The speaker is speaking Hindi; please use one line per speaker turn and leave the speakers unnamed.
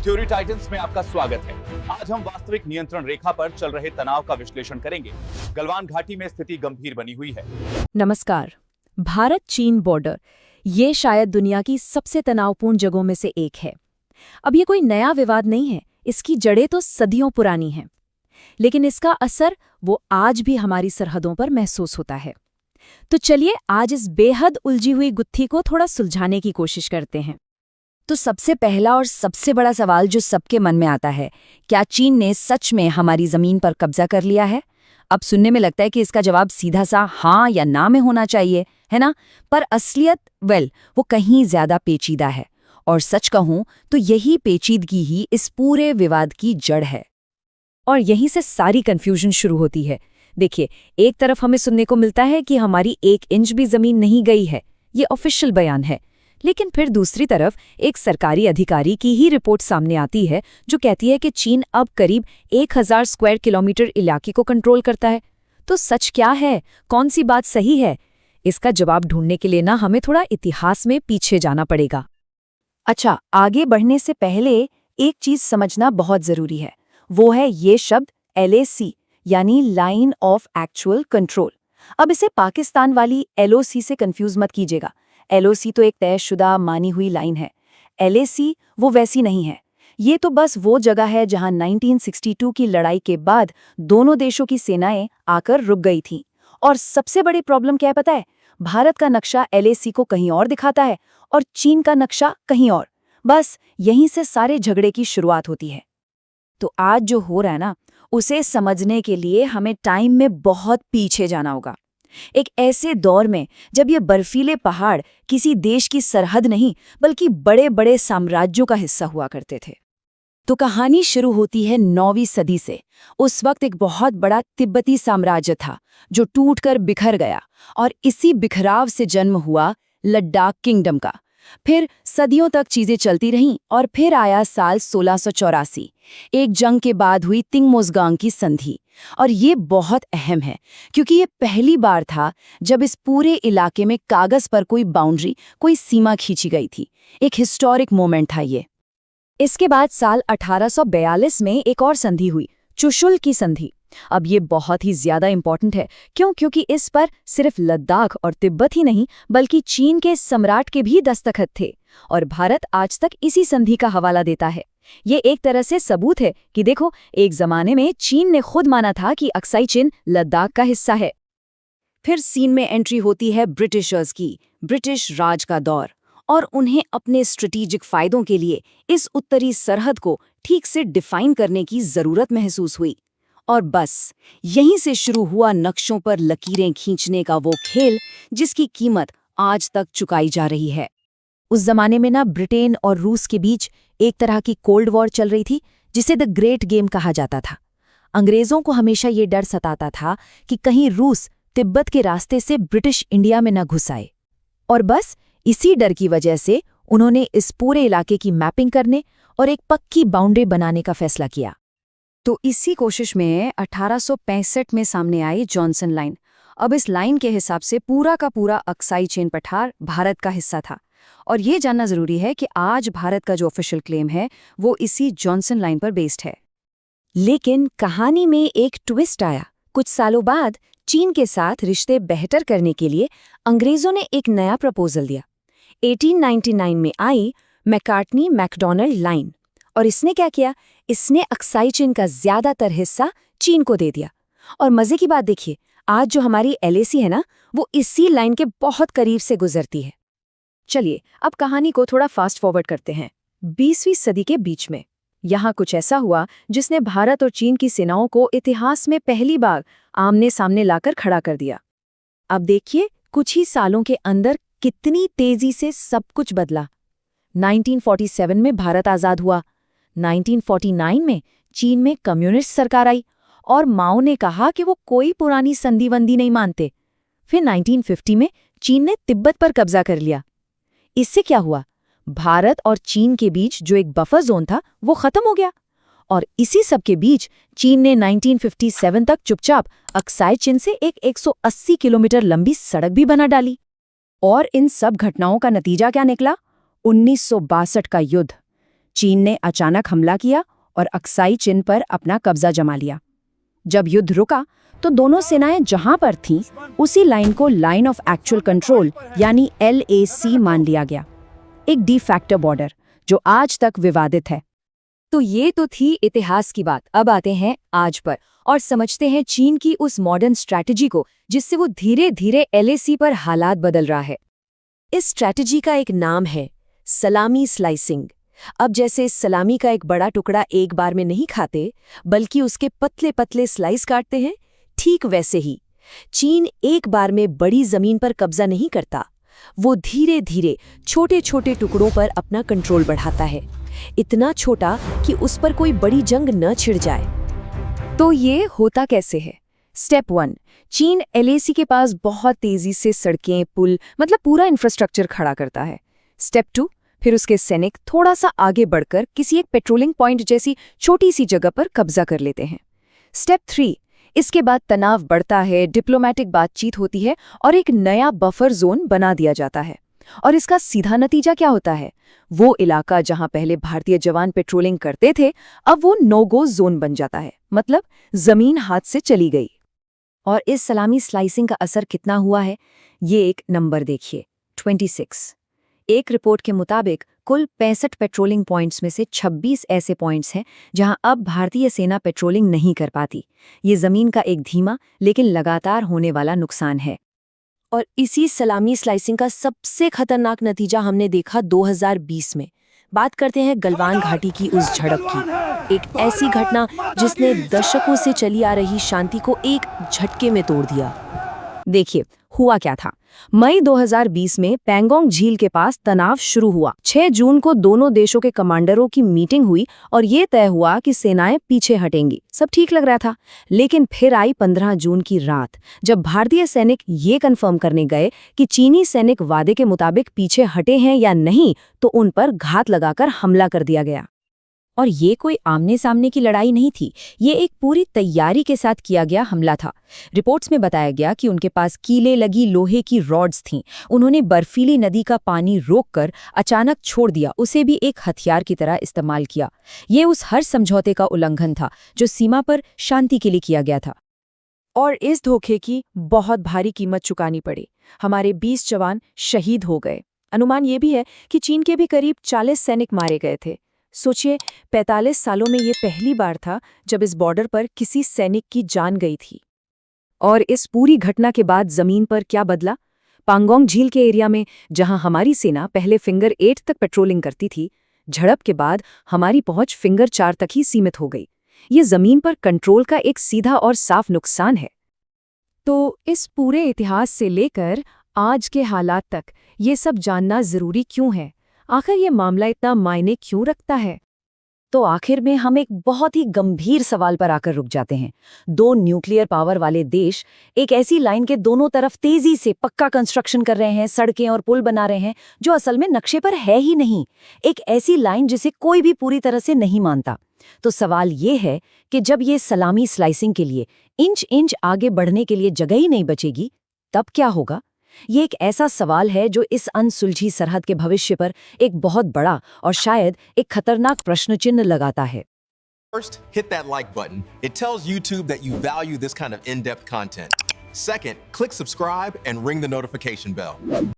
थ्योरी टाइटंस में आपका स्वागत है। आज हम वास्तविक नियंत्रण रेखा पर चल रहे तनाव का विश्लेषण करेंगे। गलवान घाटी में स्थिति गंभीर बनी हुई है।
नमस्कार। भारत चीन बॉर्डर ये शायद दुनिया की सबसे तनावपूर्ण जगहों में से एक है। अब ये कोई नया विवाद नहीं है, इसकी जड़ें तो सदियों पुरानी हैं, लेकिन इसका असर वो आज भी हमारी सरहदों पर महसूस होता है। तो चलिए आज इस बेहद उलझी हुई गुत्थी को थोड़ा सुलझाने की कोशिश करते हैं।
तो सबसे पहला और सबसे बड़ा सवाल जो सबके मन में आता है, क्या चीन ने सच में हमारी जमीन पर कब्जा कर लिया है? अब सुनने में लगता है कि इसका जवाब सीधा सा हाँ या ना में होना चाहिए, है ना? पर असलियत वो कहीं ज्यादा पेचीदा है। और सच कहूं तो यही पेचीदगी ही इस पूरे विवाद की जड़ है।
और यहीं से सारी कंफ्यूजन शुरू होती है। देखिए, एक तरफ हमें सुनने को मिलता है कि हमारी 1 इंच भी जमीन नहीं गई है, ये ऑफिशियल बयान है। लेकिन फिर दूसरी तरफ एक सरकारी अधिकारी की ही रिपोर्ट सामने आती है जो कहती है कि चीन अब करीब 1000 स्क्वायर किलोमीटर इलाके को कंट्रोल करता है। तो सच क्या है? कौन सी बात सही है? इसका जवाब ढूंढने के लिए हमें थोड़ा इतिहास में पीछे जाना पड़ेगा।
अच्छा, आगे बढ़ने से पहले एक चीज समझना बहुत जरूरी है। वो है ये शब्द LAC, यानी लाइन ऑफ एक्चुअल कंट्रोल। अब इसे पाकिस्तान वाली LOC से कंफ्यूज मत कीजिएगा। LOC तो एक तयशुदा मानी हुई लाइन है। LAC वो वैसी नहीं है। ये तो बस वो जगह है जहां 1962 की लड़ाई के बाद दोनों देशों की सेनाएं आकर रुक गई थीं। और सबसे बड़ी प्रॉब्लम क्या है पता है? भारत का नक्शा LAC को कहीं और दिखाता है और चीन का नक्शा कहीं और। बस यहीं से सारे झगड़े की शुरुआत होती है। तो आज जो हो रहा है ना, उसे समझने के लिए हमें टाइम में बहुत पीछे जाना होगा। एक ऐसे दौर में जब ये बर्फीले पहाड़ किसी देश की सरहद नहीं बल्कि बड़े बड़े साम्राज्यों का हिस्सा हुआ करते थे। तो कहानी शुरू होती है 9वीं सदी से। उस वक्त एक बहुत बड़ा तिब्बती साम्राज्य था जो टूटकर बिखर गया, और इसी बिखराव से जन्म हुआ लद्दाख किंगडम का। फिर सदियों तक चीजें चलती रहीं और फिर आया साल 1684, एक जंग के बाद हुई तिंगमोज़गांग की संधि। और ये बहुत अहम है क्योंकि ये पहली बार था जब इस पूरे इलाके में कागज पर कोई बाउंड्री, कोई सीमा खींची गई थी। एक हिस्टोरिक मोमेंट था ये।
इसके बाद साल 1842 में एक और संधि हुई, चुशुल की संधि। अब ये बहुत ही ज्यादा इंपॉर्टेंट है। क्योंकि इस पर सिर्फ लद्दाख और तिब्बत ही नहीं बल्कि चीन के सम्राट के भी दस्तखत थे, और भारत आज तक इसी संधि का हवाला देता है। ये एक तरह से सबूत है कि देखो, एक जमाने में चीन ने खुद माना था कि अक्साई चिन लद्दाख का हिस्सा है।
फिर सीन में एंट्री होती है ब्रिटिशर्स की, ब्रिटिश राज का दौर, और उन्हें अपने स्ट्रेटेजिक फायदों के लिए इस उत्तरी सरहद को ठीक से डिफाइन करने की जरूरत महसूस हुई। और बस यहीं से शुरू हुआ नक्शों पर लकीरें खींचने का वो खेल जिसकी कीमत आज तक चुकाई जा रही है।
उस जमाने में ब्रिटेन और रूस के बीच एक तरह की कोल्ड वॉर चल रही थी जिसे द ग्रेट गेम कहा जाता था। अंग्रेजों को हमेशा ये डर सताता था कि कहीं रूस तिब्बत के रास्ते से ब्रिटिश इंडिया में न घुस आए, और बस इसी डर की वजह से उन्होंने इस पूरे इलाके की मैपिंग करने और एक पक्की बाउंड्री बनाने का फैसला किया।
तो इसी कोशिश में 1865 में सामने आई जॉनसन लाइन। अब इस लाइन के हिसाब से पूरा का पूरा अक्साई चीन पठार भारत का हिस्सा था। और ये जानना जरूरी है कि आज भारत का जो ऑफिशियल क्लेम है वो इसी जॉनसन लाइन पर बेस्ड है।
लेकिन कहानी में एक ट्विस्ट आया। कुछ सालों बाद चीन के साथ रिश्ते बेहतर करने के लिए अंग्रेजों ने एक नया प्रपोजल दिया। 1899 में आई मैकार्टनी मैकडॉनल्ड लाइन, और इसने क्या किया? इसने अक्साई चीन का ज्यादातर हिस्सा चीन को दे दिया। और मजे की बात देखिए, आज जो हमारी LAC है ना, वो इसी लाइन के बहुत करीब से गुजरती है। चलिए अब कहानी को थोड़ा फास्ट फॉरवर्ड करते हैं। 20वीं सदी के बीच में यहाँ कुछ ऐसा हुआ जिसने भारत और चीन की सेनाओं को इतिहास में पहली बार आमने सामने लाकर खड़ा कर दिया। अब देखिए, कुछ ही सालों के अंदर कितनी तेजी से सब कुछ बदला। 1947 में भारत आजाद हुआ। 1949 में चीन में कम्युनिस्ट सरकार आई और माओ ने कहा कि वो कोई पुरानी संधिवंदी नहीं मानते। फिर 1950 में चीन ने तिब्बत पर कब्जा कर लिया। इससे क्या हुआ? भारत और चीन के बीच जो एक बफर जोन था वो खत्म हो गया, और इसी सब के बीच चीन ने 1957 तक चुपचाप अक्साई चिन से एक 180 किलोमीटर लंबी सड़क भी बना डाली। और इन सब घटनाओं का नतीजा क्या निकला? 1962 का युद्ध।
चीन ने अचानक हमला किया और अक्साई चिन पर अपना कब्जा जमा लिया। जब युद्ध रुका तो दोनों सेनाएं जहां पर थीं, उसी लाइन को लाइन ऑफ एक्चुअल कंट्रोल यानी LAC मान लिया गया, एक डी फैक्टो बॉर्डर जो आज तक विवादित है।
तो ये तो थी इतिहास की बात। अब आते हैं आज पर और समझते हैं चीन की उस मॉडर्न स्ट्रैटेजी को जिससे वो धीरे धीरे LAC पर हालात बदल रहा है। इस स्ट्रैटेजी का एक नाम है सलामी स्लाइसिंग। अब जैसे सलामी का एक बड़ा टुकड़ा एक बार में नहीं खाते बल्कि उसके पतले पतले स्लाइस काटते हैं, ठीक वैसे ही चीन एक बार में बड़ी जमीन पर कब्जा नहीं करता, वो धीरे धीरे छोटे छोटे टुकड़ों पर अपना कंट्रोल बढ़ाता है, इतना छोटा कि उस पर कोई बड़ी जंग न छिड़ जाए।
तो ये होता कैसे है? स्टेप 1, चीन LAC के पास बहुत तेजी से सड़कें, पुल मतलब पूरा इंफ्रास्ट्रक्चर खड़ा करता है। स्टेप 2, फिर उसके सैनिक थोड़ा सा आगे बढ़कर किसी एक पेट्रोलिंग पॉइंट जैसी छोटी सी जगह पर कब्जा कर लेते हैं। स्टेप 3, इसके बाद तनाव बढ़ता है, डिप्लोमेटिक बातचीत होती है और एक नया बफर जोन बना दिया जाता है। और इसका सीधा नतीजा क्या होता है? वो इलाका जहां पहले भारतीय जवान पेट्रोलिंग करते थे, अब वो नो गो जोन बन जाता है, मतलब जमीन हाथ से चली गई। और इस सलामी स्लाइसिंग का असर कितना हुआ है, ये एक नंबर देखिए, 26। एक रिपोर्ट के मुताबिक कुल 65 पेट्रोलिंग पॉइंट्स में से 26 ऐसे पॉइंट्स हैं जहां अब भारतीय सेना पेट्रोलिंग नहीं कर पाती। ये जमीन का एक धीमा लेकिन लगातार होने वाला नुकसान है।
और इसी सलामी स्लाइसिंग का सबसे खतरनाक नतीजा हमने देखा 2020 में। बात करते हैं गलवान घाटी की उस झड़प की, एक ऐसी घटना जिसने दशकों से चली आ रही शांति को एक झटके में तोड़ दिया।
देखिए हुआ क्या था। मई 2020 में पैंगोंग झील के पास तनाव शुरू हुआ। 6 जून को दोनों देशों के कमांडरों की मीटिंग हुई और ये तय हुआ कि सेनाएं पीछे हटेंगी। सब ठीक लग रहा था, लेकिन फिर आई 15 जून की रात, जब भारतीय सैनिक ये कंफर्म करने गए कि चीनी सैनिक वादे के मुताबिक पीछे हटे हैं या नहीं, तो उन पर घात लगाकर हमला कर दिया गया।
और ये कोई आमने सामने की लड़ाई नहीं थी, ये एक पूरी तैयारी के साथ किया गया हमला था। रिपोर्ट्स में बताया गया कि उनके पास कीले लगी लोहे की रॉड्स थीं। उन्होंने बर्फीली नदी का पानी रोककर अचानक छोड़ दिया, उसे भी एक हथियार की तरह इस्तेमाल किया। ये उस हर समझौते का उल्लंघन था जो सीमा पर शांति के लिए किया गया था।
और इस धोखे की बहुत भारी कीमत चुकानी पड़ी। हमारे 20 जवान शहीद हो गए। अनुमान ये भी है कि चीन के भी करीब 40 सैनिक मारे गए थे। सोचिए, 45 सालों में ये पहली बार था जब इस बॉर्डर पर किसी सैनिक की जान गई थी। और इस पूरी घटना के बाद जमीन पर क्या बदला? पांगोंग झील के एरिया में, जहां हमारी सेना पहले फिंगर 8 तक पेट्रोलिंग करती थी, झड़प के बाद हमारी पहुंच फिंगर 4 तक ही सीमित हो गई। ये जमीन पर कंट्रोल का एक सीधा और साफ नुकसान है। तो इस पूरे इतिहास से लेकर आज के हालात तक ये सब जानना जरूरी क्यों है? आखिर ये मामला इतना मायने क्यों रखता है? तो आखिर में हम एक बहुत ही गंभीर सवाल पर आकर रुक जाते हैं। 2 न्यूक्लियर पावर वाले देश एक ऐसी लाइन के दोनों तरफ तेजी से पक्का कंस्ट्रक्शन कर रहे हैं, सड़कें और पुल बना रहे हैं जो असल में नक्शे पर है ही नहीं। एक ऐसी लाइन जिसे कोई भी पूरी तरह से नहीं मानता। तो सवाल ये है कि जब ये सलामी स्लाइसिंग के लिए इंच इंच आगे बढ़ने के लिए जगह ही नहीं बचेगी, तब क्या होगा? ये एक ऐसा सवाल है जो इस अनसुलझी सरहद के भविष्य पर एक बहुत बड़ा और शायद एक खतरनाक प्रश्न चिन्ह लगाता है।
First, hit that like button. It tells YouTube that you value this kind of in-depth content. Second, click subscribe and ring the notification bell.